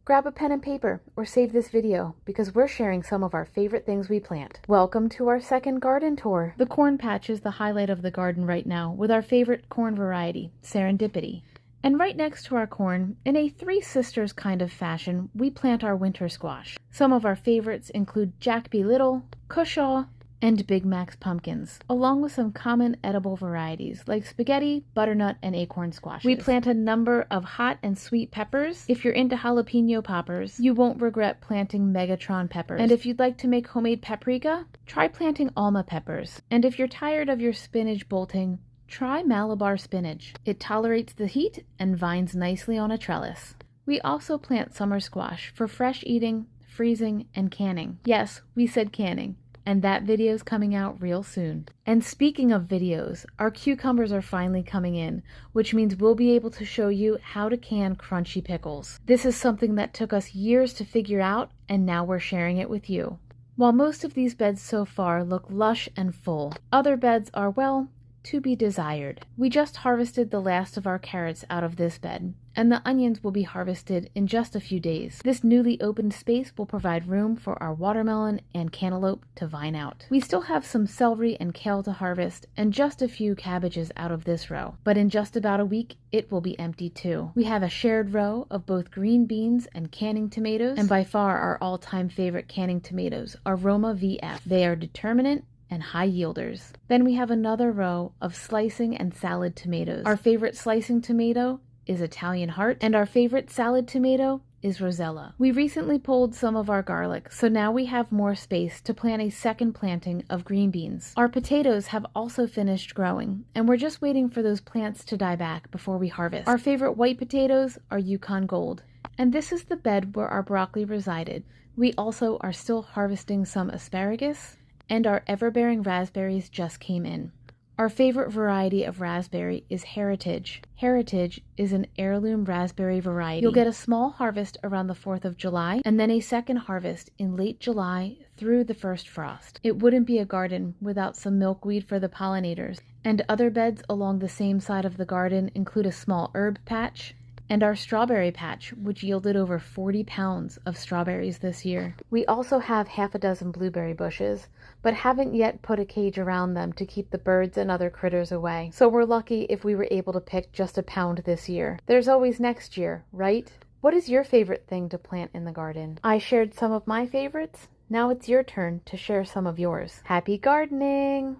grab a pen and paper or save this video because we're sharing some of our favorite things we plant. Welcome to our second garden tour. The corn patch is the highlight of the garden right now with our favorite corn variety, Serendipity. And right next to our corn, in a Three Sisters kind of fashion, we plant our winter squash. Some of our favorites include Jack B. Little, Cushaw, and Big Mac's pumpkins, along with some common edible varieties like spaghetti, butternut, and acorn squashes. We plant a number of hot and sweet peppers. If you're into jalapeno poppers, you won't regret planting Megatron peppers. And if you'd like to make homemade paprika, try planting Alma peppers. And if you're tired of your spinach bolting, try Malabar spinach. It tolerates the heat and vines nicely on a trellis. We also plant summer squash for fresh eating, freezing, and canning. Yes, we said canning. And that video's coming out real soon. And speaking of videos, our cucumbers are finally coming in, which means we'll be able to show you how to can crunchy pickles. This is something that took us years to figure out, and now we're sharing it with you. While most of these beds so far look lush and full, other beds are, well, to be desired. We just harvested the last of our carrots out of this bed, and the onions will be harvested in just a few days. This newly opened space will provide room for our watermelon and cantaloupe to vine out. We still have some celery and kale to harvest, and just a few cabbages out of this row, but in just about a week, it will be empty too. We have a shared row of both green beans and canning tomatoes, and by far our all-time favorite canning tomatoes are Roma VF. They are determinate and high yielders. Then we have another row of slicing and salad tomatoes. Our favorite slicing tomato is Italian Heart, and our favorite salad tomato is Rosella. We recently pulled some of our garlic, so now we have more space to plant a second planting of green beans. Our potatoes have also finished growing, and we're just waiting for those plants to die back before we harvest. Our favorite white potatoes are Yukon Gold, and this is the bed where our broccoli resided. We also are still harvesting some asparagus, and our ever-bearing raspberries just came in. Our favorite variety of raspberry is Heritage. Heritage is an heirloom raspberry variety. You'll get a small harvest around the 4th of July, and then a second harvest in late July through the first frost. It wouldn't be a garden without some milkweed for the pollinators, and other beds along the same side of the garden include a small herb patch, and our strawberry patch, which yielded over 40 pounds of strawberries this year. We also have half a dozen blueberry bushes, but haven't yet put a cage around them to keep the birds and other critters away. So we're lucky if we were able to pick just a pound this year. There's always next year, right? What is your favorite thing to plant in the garden? I shared some of my favorites. Now it's your turn to share some of yours. Happy gardening!